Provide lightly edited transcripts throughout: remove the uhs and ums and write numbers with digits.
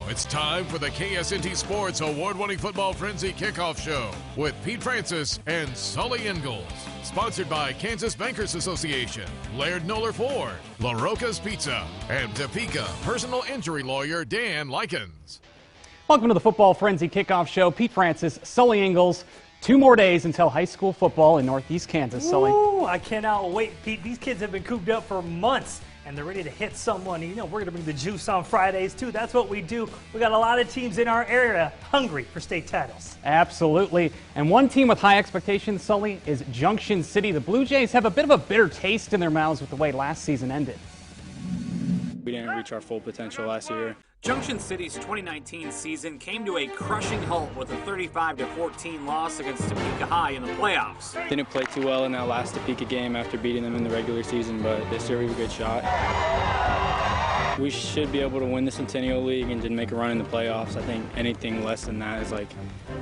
it's time for the KSNT Sports award-winning football frenzy kickoff show with Pete Francis and Sully Engels. Sponsored by Kansas Bankers Association, Laird Noller Ford, Larocca's Pizza, and Topeka personal injury lawyer Dan Likens. Welcome to the Football Frenzy Kickoff Show. Pete Francis, Sully Engels. 2 more days until high school football in Northeast Kansas, Sully. Ooh, I cannot wait, Pete. These kids have been cooped up for months, and they're ready to hit someone. You know, we're going to bring the juice on Fridays, too. That's what we do. We got a lot of teams in our area hungry for state titles. Absolutely. And one team with high expectations, Sully, is Junction City. The Blue Jays have a bit of a bitter taste in their mouths with the way last season ended. We didn't reach our full potential last year. Junction City's 2019 season came to a crushing halt with a 35-14 loss against Topeka High in the playoffs. Didn't play too well in that last Topeka game after beating them in the regular season, but this year we have a good shot. We should be able to win the Centennial League and just make a run in the playoffs. I think anything less than that is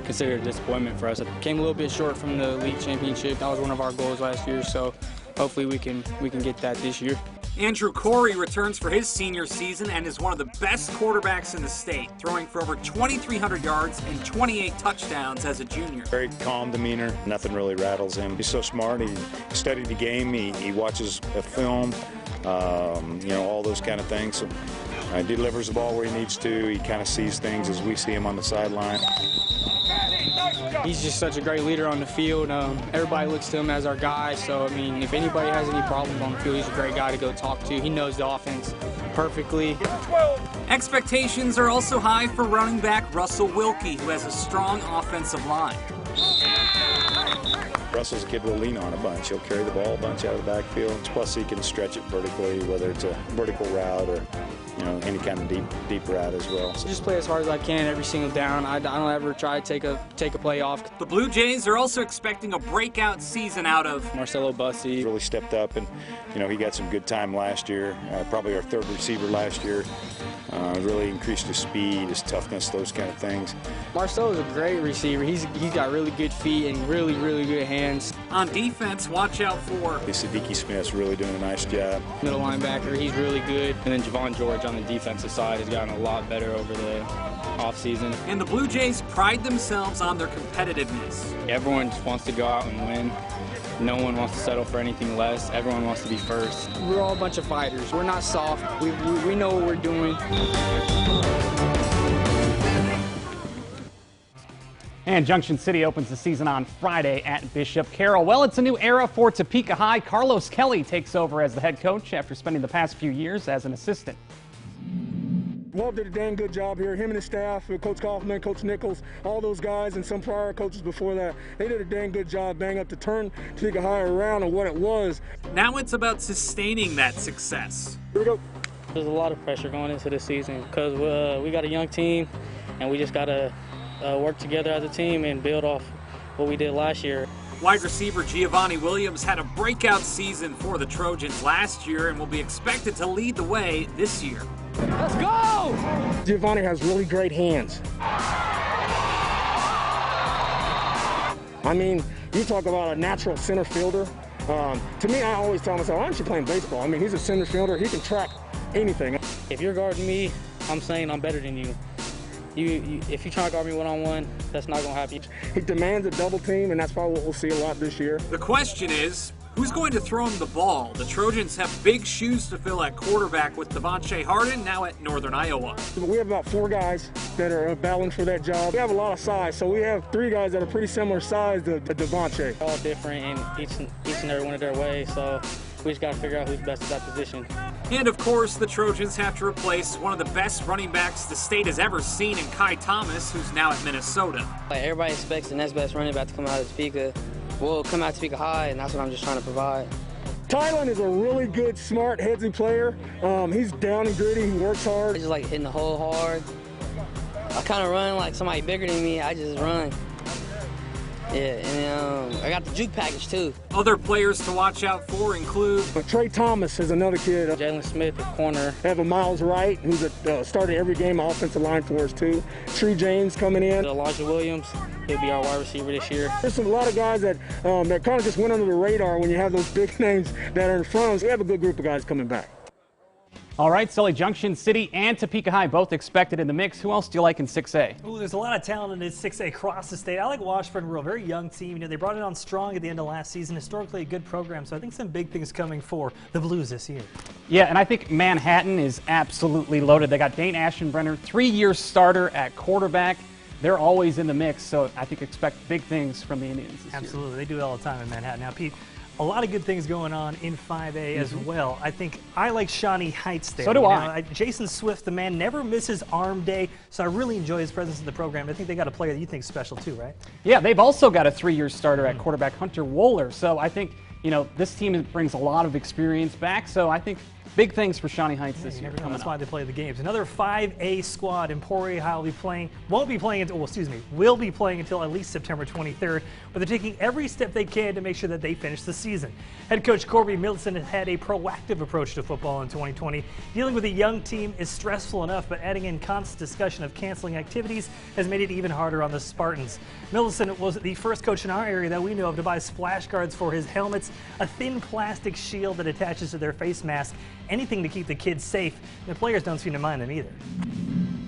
considered a disappointment for us. It came a little bit short from the league championship. That was one of our goals last year, so hopefully we can get that this year. Andrew Corey returns for his senior season and is one of the best quarterbacks in the state, throwing for over 2,300 yards and 28 touchdowns as a junior. Very calm demeanor. Nothing really rattles him. He's so smart. He studied the game. He watches a film, all those kind of things. So, he delivers the ball where he needs to. He kind of sees things as we see him on the sideline. He's just such a great leader on the field. Everybody looks to him as our guy, so, I mean, if anybody has any problems on the field, he's a great guy to go talk to. He knows the offense perfectly. Expectations are also high for running back Russell Wilkie, who has a strong offensive line. Russell's a kid we'll lean on a bunch. He'll carry the ball a bunch out of the backfield. Plus, he can stretch it vertically, whether it's a vertical route or any kind of deep route as well. So just play as hard as I can every single down. I don't ever try to take a play off. The Blue Jays are also expecting a breakout season out of Marcelo Bussey. Really stepped up, and he got some good time last year. Probably our third receiver last year. Really increased his speed, his toughness, those kind of things. Marcelo's a great receiver. He's got really good feet and really good hands. On defense, watch out for Siddiqui Smith's really doing a nice job. Middle linebacker, he's really good. And then Javon George on the defensive side has gotten a lot better over the offseason. And the Blue Jays pride themselves on their competitiveness. Everyone just wants to go out and win. No one wants to settle for anything less. Everyone wants to be first. We're all a bunch of fighters. We're not soft. We know what we're doing. And Junction City opens the season on Friday at Bishop Carroll. Well, it's a new era for Topeka High. Carlos Kelly takes over as the head coach after spending the past few years as an assistant. Walt did a dang good job here. Him and his staff, Coach Kaufman, Coach Nichols, all those guys and some prior coaches before that, they did a dang good job bang up to turn Topeka High around and what it was. Now it's about sustaining that success. Here we go. There's a lot of pressure going into this season because we got a young team and we just got to work together as a team and build off what we did last year. Wide receiver Giovanni Williams had a breakout season for the Trojans last year and will be expected to lead the way this year. Let's go! Giovanni has really great hands. I mean, you talk about a natural center fielder. To me, I always tell myself, why aren't you playing baseball? I mean, he's a center fielder. He can track anything. If you're guarding me, I'm saying I'm better than you. If you try to guard me one-on-one, that's not going to happen. He demands a double team, and that's probably what we'll see a lot this year. The question is, who's going to throw him the ball? The Trojans have big shoes to fill at quarterback with Devontae Harden now at Northern Iowa. We have about 4 guys that are battling for that job. We have a lot of size, so we have 3 guys that are pretty similar size to Devontae. All different in each and every one of their ways, so we just got to figure out who's best at that position. And of course, the Trojans have to replace one of the best running backs the state has ever seen in Trey Thomas, who's now at Minnesota. Everybody expects the next best running back to come out of Topeka. We'll come out to Topeka High, and that's what I'm just trying to provide. Tylen is a really good, smart, headsy player. He's down and gritty. He works hard. I just like hitting the hole hard. I kind of run like somebody bigger than me. I just run. Yeah, and I got the juke package too. Other players to watch out for include Trey Thomas is another kid. Jalen Smith at corner. They have a Miles Wright, who's started every game offensive line for us too. Tree James coming in. Elijah Williams, he'll be our wide receiver this year. There's a lot of guys that kind of just went under the radar when you have those big names that are in front of us. We have a good group of guys coming back. All right, Sully, Junction City and Topeka High both expected in the mix. Who else do you like in 6A? Ooh, there's a lot of talent in 6A across the state. I like Washburn. We're a very young team. You know, they brought it on strong at the end of last season. Historically a good program, so I think some big things coming for the Blues this year. Yeah, and I think Manhattan is absolutely loaded. They got Dane Aschenbrenner, 3-year starter at quarterback. They're always in the mix, so I think expect big things from the Indians this year. Absolutely. They do it all the time in Manhattan. Now, Pete, a lot of good things going on in 5A as well. I think I like Shawnee Heights there. So do I. Jason Swift, the man, never misses arm day, so I really enjoy his presence in the program. I think they got a player that you think is special too, right? Yeah, they've also got a 3-year starter at quarterback, Hunter Wohler. So I think, you know, this team brings a lot of experience back, so I think big things for Shawnee Heights this year. That's why they play the games. Another 5A squad, Emporia High will be playing, will be playing until at least September 23rd, but they're taking every step they can to make sure that they finish the season. Head coach Corby Milton has had a proactive approach to football in 2020. Dealing with a young team is stressful enough, but adding in constant discussion of canceling activities has made it even harder on the Spartans. Milton was the first coach in our area that we know of to buy splash guards for his helmets, a thin plastic shield that attaches to their face mask, anything to keep the kids safe. The players don't seem to mind them either.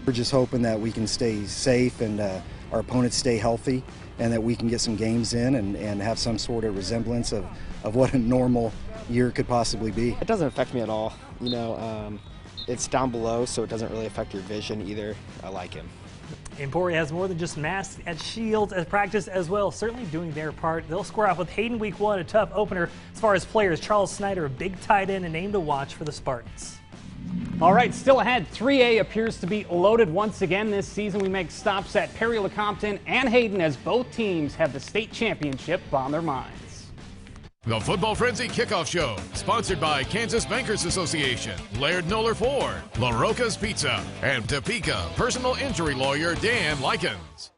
We're just hoping that we can stay safe and our opponents stay healthy and that we can get some games in and have some sort of resemblance of what a normal year could possibly be. It doesn't affect me at all. You know, it's down below, so it doesn't really affect your vision either. I like him. Emporia has more than just masks and shields at practice as well, certainly doing their part. They'll square off with Hayden week 1, a tough opener as far as players. Charles Snyder, a big tight end and name to watch for the Spartans. All right, still ahead, 3A appears to be loaded once again this season. We make stops at Perry Lecompton and Hayden as both teams have the state championship on their minds. The Football Frenzy Kickoff Show, sponsored by Kansas Bankers Association, Laird Noller Ford, Larocca's Pizza, and Topeka personal injury lawyer Dan Likens.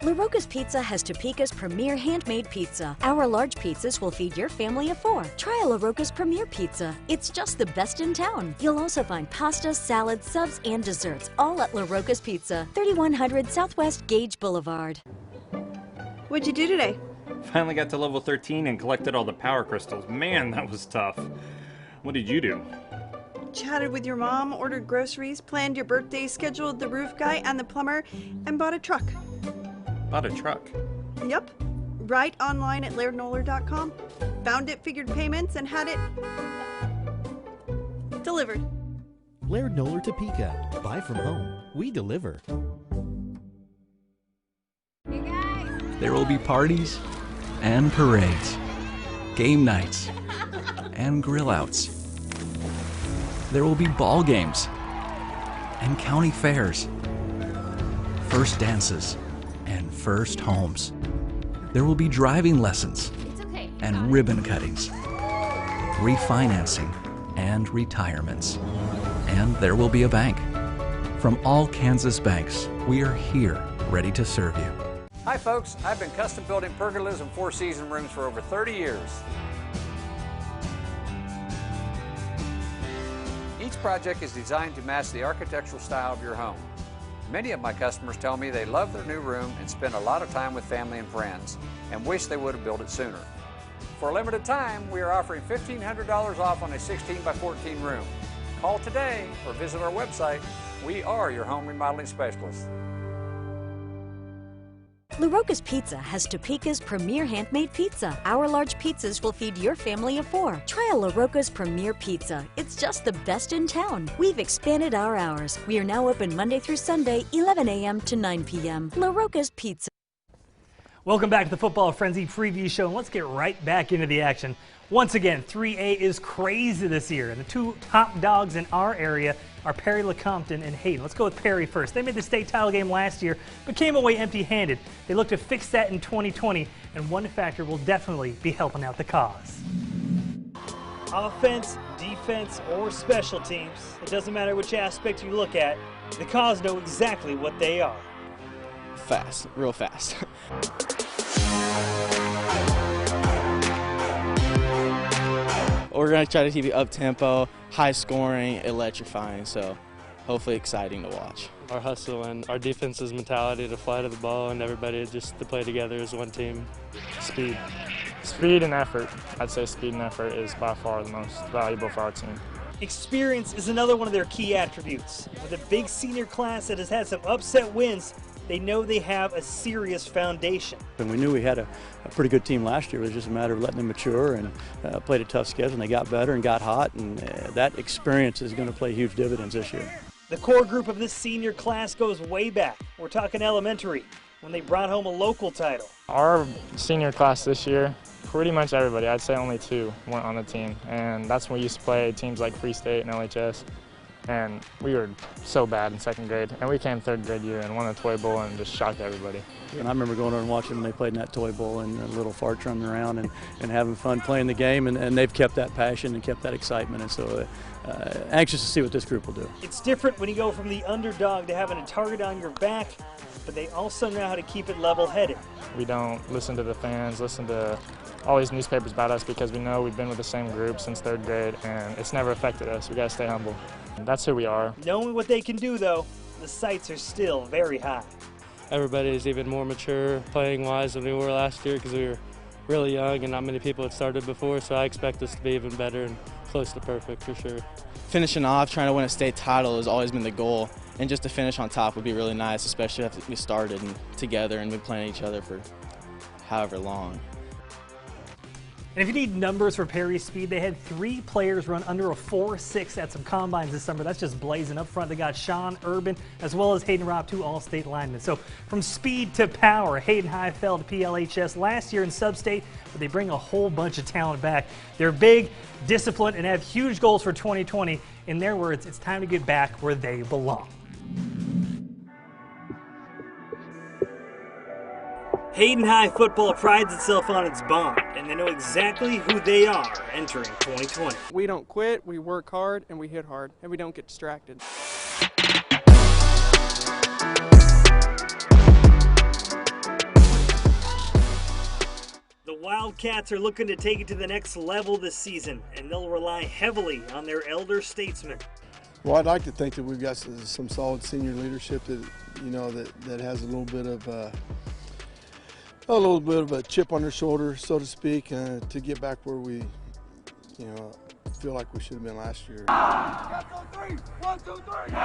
Larocca's Pizza has Topeka's premier handmade pizza. Our large pizzas will feed your family of 4. Try a Larocca's Premier Pizza. It's just the best in town. You'll also find pasta, salads, subs, and desserts, all at Larocca's Pizza, 3100 Southwest Gage Boulevard. What'd you do today? Finally got to level 13 and collected all the power crystals. Man, that was tough. What did you do? Chatted with your mom, ordered groceries, planned your birthday, scheduled the roof guy and the plumber, and bought a truck. Bought a truck? Yep. Right online at lairdnoller.com. Found it, figured payments, and had it delivered. Laird Noller Topeka. Buy from home. We deliver. There will be parties and parades, game nights and grill outs. There will be ball games and county fairs, first dances and first homes. There will be driving lessons and ribbon cuttings, refinancing and retirements. And there will be a bank. From all Kansas banks, we are here ready to serve you. Hi folks, I've been custom building pergolas and 4-season rooms for over 30 years. Each project is designed to match the architectural style of your home. Many of my customers tell me they love their new room and spend a lot of time with family and friends and wish they would have built it sooner. For a limited time, we are offering $1,500 off on a 16 by 14 room. Call today or visit our website. We are your home remodeling specialists. Larocca's Pizza has Topeka's premier handmade pizza. Our large pizzas will feed your family of 4. Try a Larocca's Premier Pizza. It's just the best in town. We've expanded our hours. We are now open Monday through Sunday, 11 a.m. to 9 p.m. Larocca's Pizza. Welcome back to the Football Frenzy Preview Show, and let's get right back into the action. Once again, 3A is crazy this year, and the 2 top dogs in our area are Perry Lecompton and Hayden. Let's go with Perry first. They made the state title game last year, but came away empty-handed. They look to fix that in 2020, and one factor will definitely be helping out the cause. Offense, defense, or special teams, it doesn't matter which aspect you look at, the cause know exactly what they are. Fast, real fast. We're going to try to keep it up-tempo, high-scoring, electrifying, so hopefully exciting to watch. Our hustle and our defense's mentality to fly to the ball and everybody just to play together as one team. Speed and effort. I'd say speed and effort is by far the most valuable for our team. Experience is another one of their key attributes. With a big senior class that has had some upset wins, they know they have a serious foundation. And we knew we had a pretty good team last year. It was just a matter of letting them mature and played a tough schedule, and they got better and got hot, and that experience is going to play huge dividends this year. The core group of this senior class goes way back. We're talking elementary, when they brought home a local title. Our senior class this year, pretty much everybody, I'd say only 2 weren't on the team, and that's when we used to play teams like Free State and LHS, and we were so bad in 2nd grade, and we came 3rd grade year and won a toy bowl and just shocked everybody. And I remember going over and watching when they played in that toy bowl and little farts running around and having fun playing the game, and they've kept that passion and kept that excitement, and so anxious to see what this group will do. It's different when you go from the underdog to having a target on your back, but they also know how to keep it level-headed. We don't listen to the fans, listen to all these newspapers about us, because we know we've been with the same group since 3rd grade, and it's never affected us. We got to stay humble. That's who we are. Knowing what they can do, though, the sights are still very high. Everybody is even more mature playing-wise than we were last year, because we were really young and not many people had started before, so I expect us to be even better and close to perfect for sure. Finishing off, trying to win a state title has always been the goal, and just to finish on top would be really nice, especially after we started together and been playing each other for however long. And if you need numbers for Perry speed, they had 3 players run under a 4.6 at some combines this summer. That's just blazing. Up front, they got Sean Urban as well as Hayden Robb, 2 all-state linemen. So from speed to power, Hayden High fell to PLHS last year in sub-state, but they bring a whole bunch of talent back. They're big, disciplined, and have huge goals for 2020. In their words, it's time to get back where they belong. Hayden High football prides itself on its bond, and they know exactly who they are entering 2020. We don't quit, we work hard, and we hit hard, and we don't get distracted. The Wildcats are looking to take it to the next level this season, and they'll rely heavily on their elder statesmen. Well, I'd like to think that we've got some solid senior leadership that, you know, that has a little bit of a chip on their shoulder, so to speak, to get back where we, you know, feel like we should have been last year. 1, 2, 3.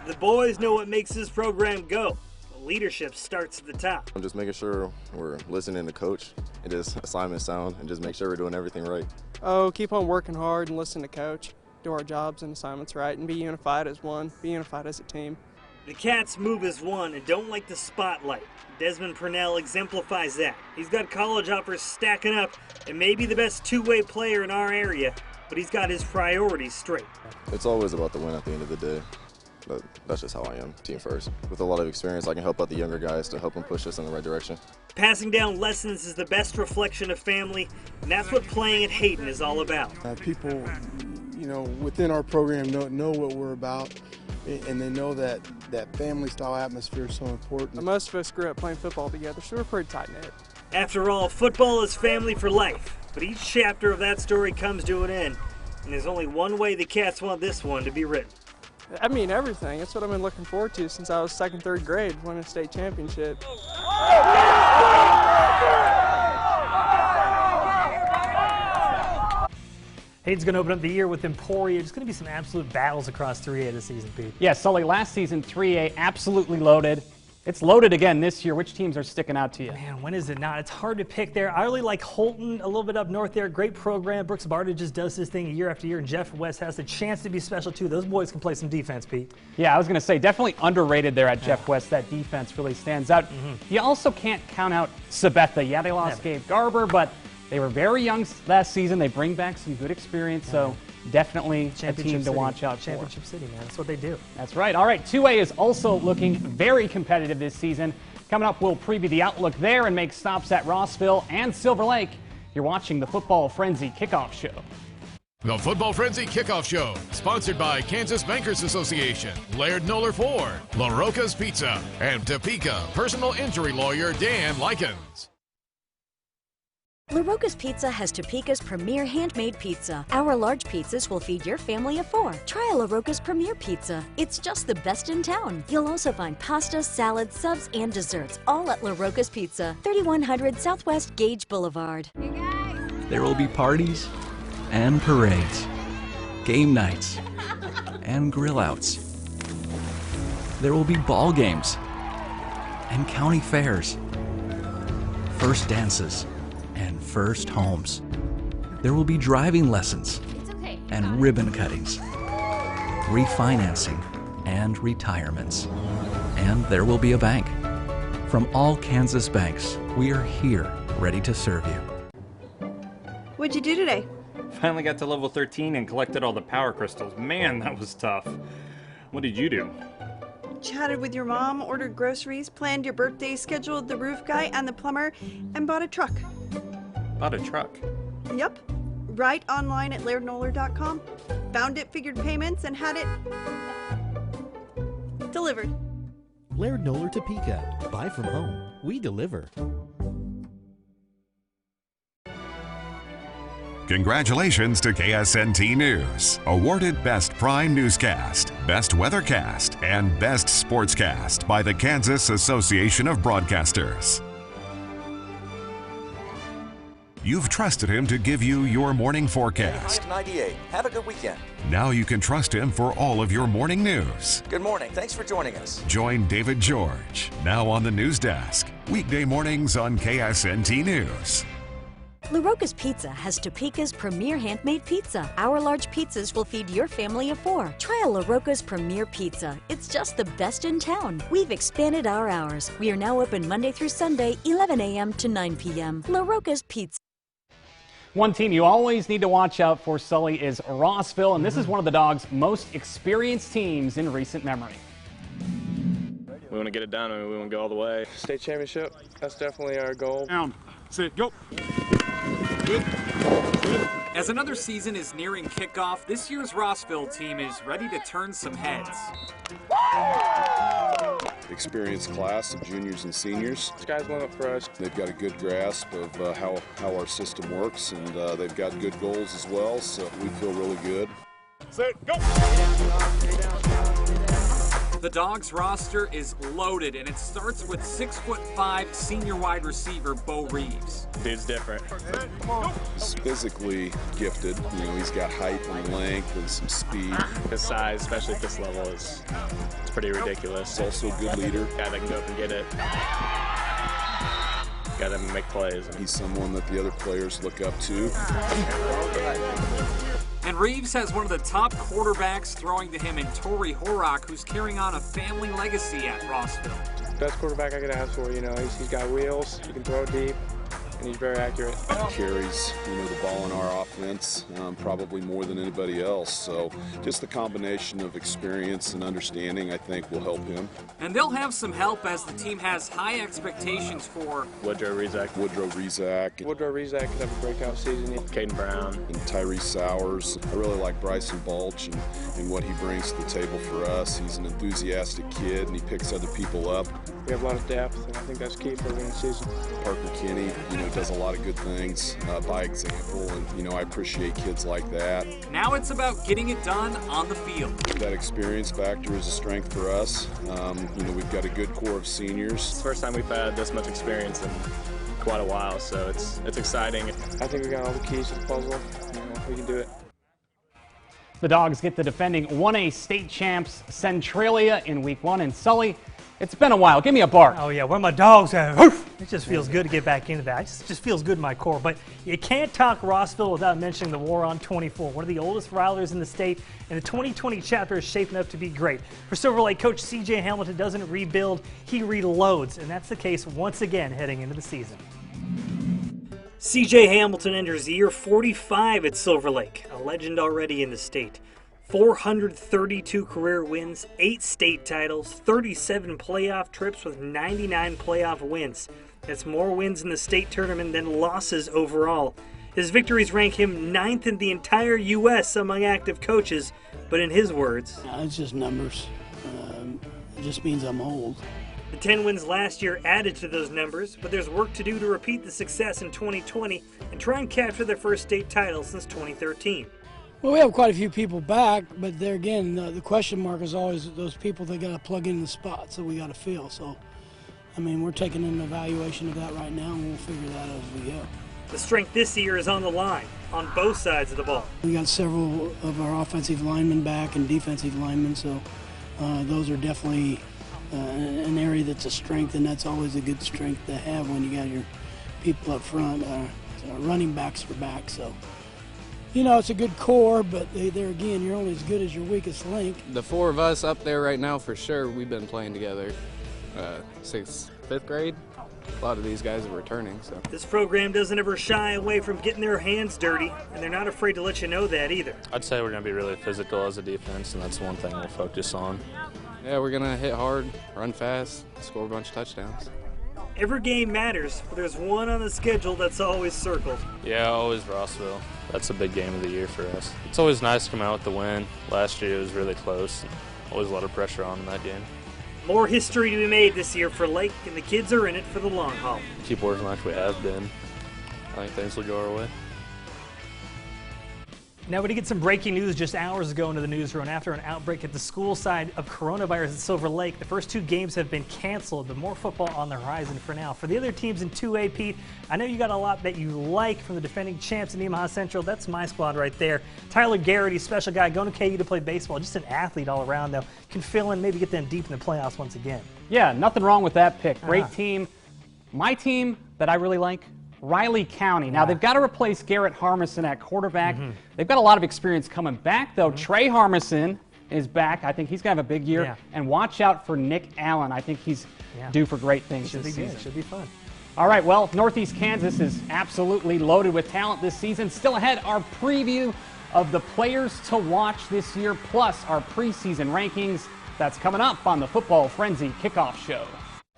The boys know what makes this program go. The leadership starts at the top. I'm just making sure we're listening to coach and just assignment sound and just make sure we're doing everything right. Oh, keep on working hard and listen to coach, do our jobs and assignments right, and be unified as one, be unified as a team. The Cats move as one and don't like the spotlight. Desmond Purnell exemplifies that. He's got college offers stacking up and may be the best 2-way player in our area, but he's got his priorities straight. It's always about the win at the end of the day. But that's just how I am, team first. With a lot of experience, I can help out the younger guys to help them push us in the right direction. Passing down lessons is the best reflection of family, and that's what playing at Hayden is all about. People, you know, within our program know what we're about, and they know that family-style atmosphere is so important. Most of us grew up playing football together, so we're pretty tight-knit. After all, football is family for life, but each chapter of that story comes to an end, and there's only one way the Cats want this one to be written. I mean, everything. That's what I've been looking forward to since I was 2nd, 3rd grade, winning a state championship. Hayden's going to open up the year with Emporia. There's going to be some absolute battles across 3A this season, Pete. Yeah, Sully, last season 3A absolutely loaded. It's loaded again this year. Which teams are sticking out to you? Man, when is it not? It's hard to pick there. I really like Holton a little bit up north there. Great program. Brooks Barta just does his thing year after year, and Jeff West has the chance to be special too. Those boys can play some defense, Pete. Yeah, I was going to say, definitely underrated there at Jeff West. That defense really stands out. You also can't count out Sabetha. Yeah, they lost Gabe Garber, but they were very young last season. They bring back some good experience, so definitely a team to watch out for. Championship City, man. That's what they do. That's right. All right, 2A is also looking very competitive this season. Coming up, we'll preview the outlook there and make stops at Rossville and Silver Lake. You're watching the Football Frenzy Kickoff Show. The Football Frenzy Kickoff Show, sponsored by Kansas Bankers Association, Laird Noller Ford, Larocca's Pizza, and Topeka personal injury lawyer Dan Likens. Larocca's Pizza has Topeka's premier handmade pizza. Our large pizzas will feed your family of 4. Try a Larocca's Premier Pizza. It's just the best in town. You'll also find pasta, salads, subs, and desserts, all at Larocca's Pizza, 3100 Southwest Gage Boulevard. There will be parties and parades. game nights, and grill outs. There will be ball games and county fairs, first dances and first homes. There will be driving lessons and ribbon cuttings, refinancing and retirements. And there will be a bank. From all Kansas banks, we are here ready to serve you. What'd you do today? Finally got to level 13 and collected all the power crystals. Man, that was tough. What did you do? Chatted with your mom, ordered groceries, planned your birthday, scheduled the roof guy and the plumber, and bought a truck. Bought a truck? Yep. Right online at lairdnoller.com. Found it, figured payments, and had it delivered. Laird Noller Topeka. Buy from home. We deliver. Congratulations to KSNT News. Awarded Best Prime Newscast, Best Weathercast, and Best Sportscast by the Kansas Association of Broadcasters. You've trusted him to give you your morning forecast. 98. Have a good weekend. Now you can trust him for all of your morning news. Good morning. Thanks for joining us. Join David George, now on the news desk. Weekday mornings on KSNT News. Larocca's Pizza has Topeka's premier handmade pizza. Our large pizzas will feed your family of 4. Try a Larocca's premier pizza. It's just the best in town. We've expanded our hours. We are now open Monday through Sunday, 11 a.m. to 9 p.m. Larocca's Pizza. One team you always need to watch out for, Sully, is Rossville, and this is one of the Dogs' most experienced teams in recent memory. We want to get it done. I mean, we want to go all the way. State championship, that's definitely our goal. Down, sit, go. As another season is nearing kickoff, this year's Rossville team is ready to turn some heads. Experienced class of juniors and seniors. Sky's the limit for us. They've got a good grasp of how our system works, and they've got good goals as well, so we feel really good. Sit, go! The Dogs roster is loaded, and it starts with 6'5" senior wide receiver Beau Reeves. Dude's different. He's physically gifted. You know, he's got height and length and some speed. His size, especially at this level, it's pretty ridiculous. He's also a good leader. Guy that can go up and get it. Got him to make plays. He's someone that the other players look up to. And Reeves has one of the top quarterbacks throwing to him in Tory Horrock, who's carrying on a family legacy at Rossville. Best quarterback I could ask for, you know. He's got wheels, he can throw deep, and he's very accurate. Carries, the ball in our offense probably more than anybody else. So just the combination of experience and understanding, I think, will help him. And they'll have some help as the team has high expectations for Woodrow Rezac. Woodrow Rezac could have a breakout season. Caden Brown. And Tyrese Sowers. I really like Bryson Balch and what he brings to the table for us. He's an enthusiastic kid, and he picks other people up. We have a lot of depth, and I think that's key for a winning season. Parker Kinney, does a lot of good things by example, and I appreciate kids like that. Now it's about getting it done on the field. That experience factor is a strength for us. We've got a good core of seniors. It's the first time we've had this much experience in quite a while, so it's exciting. I think we got all the keys to the puzzle. We can do it. The Dogs get the defending 1A state champs Centralia in week 1, and Sully, it's been a while. Give me a bark. Oh, yeah, where my dogs at? It just feels good to get back into that. It just feels good in my core. But you can't talk Rossville without mentioning the War on 24, one of the oldest rivalries in the state, and the 2020 chapter is shaping up to be great. For Silver Lake coach C.J. Hamilton doesn't rebuild, he reloads, and that's the case once again heading into the season. C.J. Hamilton enters year 45 at Silver Lake, a legend already in the state. 432 career wins, 8 state titles, 37 playoff trips with 99 playoff wins. That's more wins in the state tournament than losses overall. His victories rank him 9th in the entire U.S. among active coaches, but in his words, it's just numbers. It just means I'm old. The 10 wins last year added to those numbers, but there's work to do to repeat the success in 2020 and try and capture their first state title since 2013. Well, we have quite a few people back, but there again, the question mark is always those people that got to plug in the spots that we got to fill. So, I mean, we're taking an evaluation of that right now, and we'll figure that out as we go. The strength this year is on the line, on both sides of the ball. We got several of our offensive linemen back and defensive linemen, so those are definitely an area that's a strength, and that's always a good strength to have when you got your people up front. Running backs are back, so you know it's a good core, but there again, you're only as good as your weakest link. The four of us up there right now, for sure, we've been playing together since 5th grade. A lot of these guys are returning. So this program doesn't ever shy away from getting their hands dirty, and they're not afraid to let you know that either. I'd say we're going to be really physical as a defense, and that's one thing we'll focus on. Yeah, we're going to hit hard, run fast, score a bunch of touchdowns. Every game matters, but there's one on the schedule that's always circled. Yeah, always Rossville. That's a big game of the year for us. It's always nice to come out with the win. Last year it was really close. Always a lot of pressure on in that game. More history to be made this year for Lake, and the kids are in it for the long haul. Keep working like we have been. I think things will go our way. Now we did get some breaking news just hours ago into the newsroom. After an outbreak at the school side of coronavirus at Silver Lake, the first 2 games have been canceled, but more football on the horizon for now. For the other teams in 2A, Pete, I know you got a lot that you like from the defending champs in Omaha Central. That's my squad right there. Tyler Garrity, special guy, going to KU to play baseball. Just an athlete all around, though. Can fill in, maybe get them deep in the playoffs once again. Yeah, nothing wrong with that pick. Great team. My team that I really like, Riley County. Now, they've got to replace Garrett Harmison at quarterback. They've got a lot of experience coming back, though. Trey Harmison is back. I think he's going to have a big year. Yeah. And watch out for Nick Allen. I think he's due for great things Should this be season. good. Should be fun. All right, well, Northeast Kansas is absolutely loaded with talent this season. Still ahead, our preview of the players to watch this year, plus our preseason rankings. That's coming up on the Football Frenzy Kickoff Show.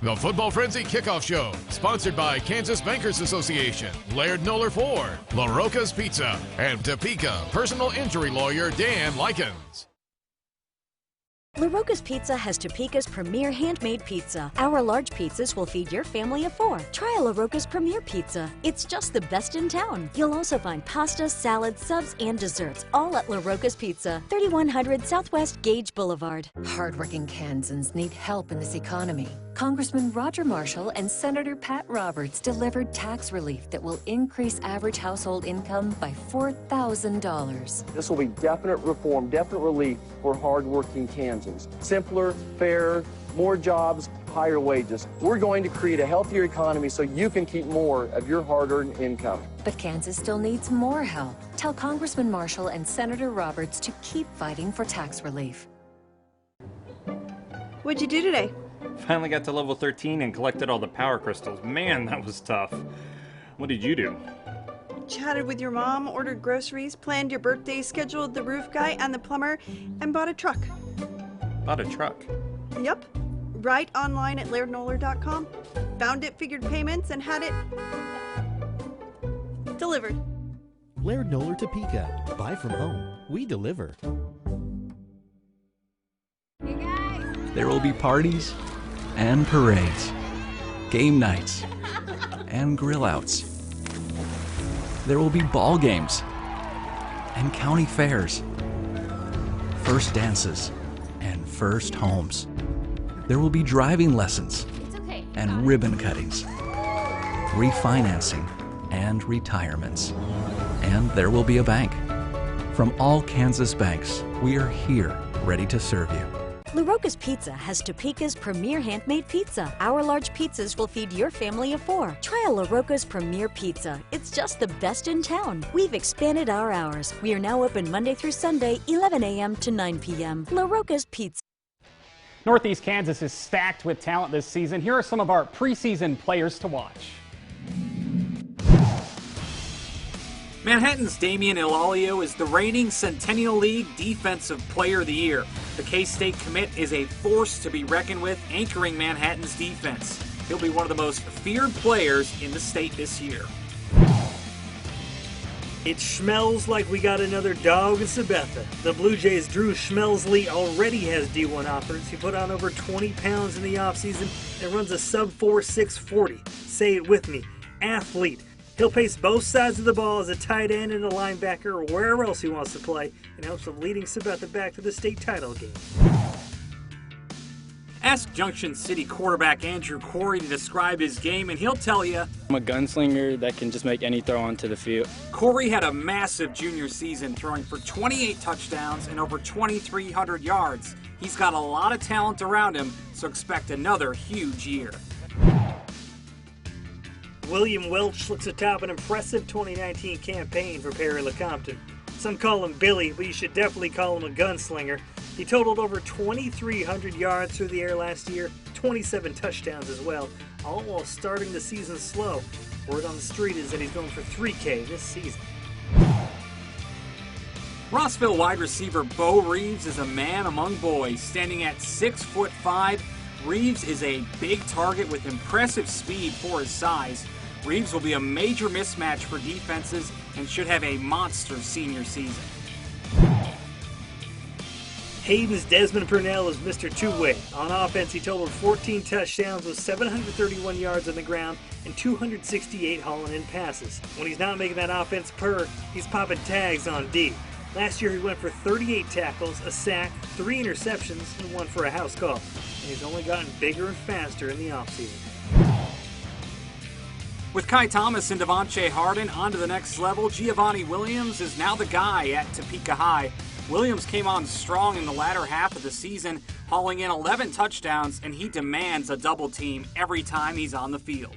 The Football Frenzy Kickoff Show, sponsored by Kansas Bankers Association, Laird Noller Ford, Larocca's Pizza, and Topeka personal injury lawyer Dan Likens. Larocca's Pizza has Topeka's premier handmade pizza. Our large pizzas will feed your family of 4. Try a Larocca's Premier Pizza. It's just the best in town. You'll also find pasta, salads, subs, and desserts, all at Larocca's Pizza, 3100 Southwest Gage Boulevard. Hardworking Kansans need help in this economy. Congressman Roger Marshall and Senator Pat Roberts delivered tax relief that will increase average household income by $4,000. This will be definite reform, definite relief for hardworking Kansans. Simpler, fairer, more jobs, higher wages. We're going to create a healthier economy so you can keep more of your hard-earned income. But Kansas still needs more help. Tell Congressman Marshall and Senator Roberts to keep fighting for tax relief. What'd you do today? Finally got to level 13 and collected all the power crystals. Man, that was tough. What did you do? Chatted with your mom, ordered groceries, planned your birthday, scheduled the roof guy and the plumber, and bought a truck. Bought a truck? Yep. Right online at lairdnoller.com. Found it, figured payments, and had it delivered. Laird Noller Topeka. Buy from home. We deliver. There will be parties and parades, game nights and grill outs. There will be ball games and county fairs, first dances and first homes. There will be driving lessons and ribbon cuttings, refinancing and retirements. And there will be a bank. From all Kansas banks, we are here ready to serve you. Larocca's Pizza has Topeka's premier handmade pizza. Our large pizzas will feed your family of 4. Try a Larocca's Premier Pizza. It's just the best in town. We've expanded our hours. We are now open Monday through Sunday, 11 a.m. to 9 p.m. Larocca's Pizza. Northeast Kansas is stacked with talent this season. Here are some of our preseason players to watch. Manhattan's Damian Ilalio is the reigning Centennial League Defensive Player of the Year. The K-State commit is a force to be reckoned with, anchoring Manhattan's defense. He'll be one of the most feared players in the state this year. It smells like we got another dog in Sabetha. The Blue Jays' Drew Schmelsley already has D1 offers. He put on over 20 pounds in the offseason and runs a sub-4 640. Say it with me, athlete. He'll pace both sides of the ball as a tight end and a linebacker or wherever else he wants to play in hopes of leading Sabetha back to the state title game. Ask Junction City quarterback Andrew Corey to describe his game, and he'll tell you, I'm a gunslinger that can just make any throw onto the field. Corey had a massive junior season, throwing for 28 touchdowns and over 2,300 yards. He's got a lot of talent around him, so expect another huge year. William Welch looks atop an impressive 2019 campaign for Perry Lecompton. Some call him Billy, but you should definitely call him a gunslinger. He totaled over 2,300 yards through the air last year, 27 touchdowns as well, all while starting the season slow. Word on the street is that he's going for 3K this season. Rossville wide receiver Beau Reeves is a man among boys, standing at 6'5". Reeves is a big target with impressive speed for his size. Reeves will be a major mismatch for defenses and should have a monster senior season. Hayden's Desmond Purnell is Mr. Two-Way. On offense, he totaled 14 touchdowns with 731 yards on the ground and 268 hauling in passes. When he's not making that offense purr, he's popping tags on D. Last year, he went for 38 tackles, a sack, 3 interceptions, and 1 for a house call. And he's only gotten bigger and faster in the offseason. With Kai Thomas and Devontae Harden on to the next level, Giovanni Williams is now the guy at Topeka High. Williams came on strong in the latter half of the season, hauling in 11 touchdowns, and he demands a double team every time he's on the field.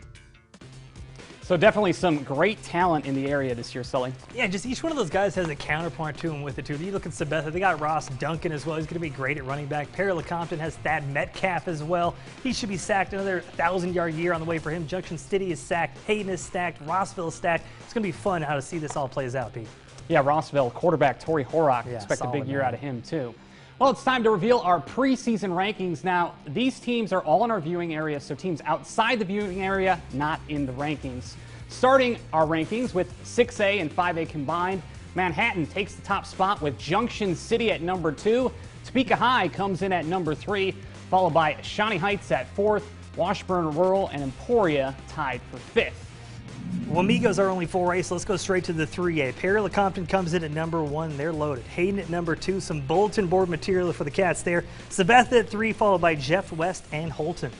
So definitely some great talent in the area this year, Sully. Yeah, just each one of those guys has a counterpart to him with it, too. You look at Sabetha, they got Ross Duncan as well. He's going to be great at running back. Perry Lecompton has Thad Metcalf as well. He should be sacked. Another 1,000-yard year on the way for him. Junction City is stacked. Hayden is stacked. Rossville is stacked. It's going to be fun how to see this all plays out, Pete. Yeah, Rossville quarterback Tory Horrock. Yeah, expect a big year man. out of him, too. Well, it's time to reveal our preseason rankings. Now, these teams are all in our viewing area, so teams outside the viewing area, not in the rankings. Starting our rankings with 6A and 5A combined, Manhattan takes the top spot with Junction City at number 2. Topeka High comes in at number 3, followed by Shawnee Heights at 4th, Washburn Rural and Emporia tied for 5th. Wamegos are only 4A, so let's go straight to the 3A. Perry Lecompton comes in at number 1. They're loaded. Hayden at number 2. Some bulletin board material for the Cats there. Sabetha at 3, followed by Jeff West and Holton.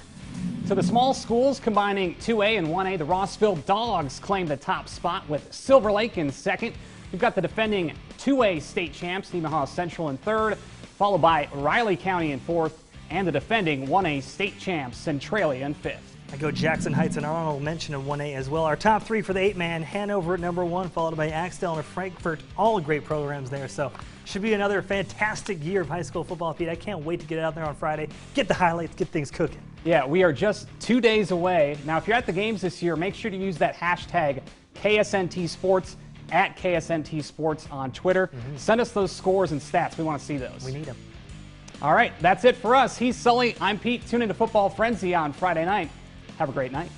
So the small schools combining 2A and 1A, the Rossville Dogs claim the top spot with Silver Lake in 2nd. We've got the defending 2A state champs, Nemaha Central in 3rd, followed by Riley County in 4th, and the defending 1A state champs, Centralia in 5th. I go Jackson Heights and honorable mention of 1A as well. Our top 3 for the 8-man, Hanover at number 1, followed by Axtell and Frankfurt. All great programs there, so should be another fantastic year of high school football, Pete. I can't wait to get out there on Friday, get the highlights, get things cooking. Yeah, we are just 2 days away. Now, if you're at the games this year, make sure to use that hashtag KSNT Sports at KSNT Sports on Twitter. Send us those scores and stats. We want to see those. We need them. All right, that's it for us. He's Sully. I'm Pete. Tune into Football Frenzy on Friday night. Have a great night.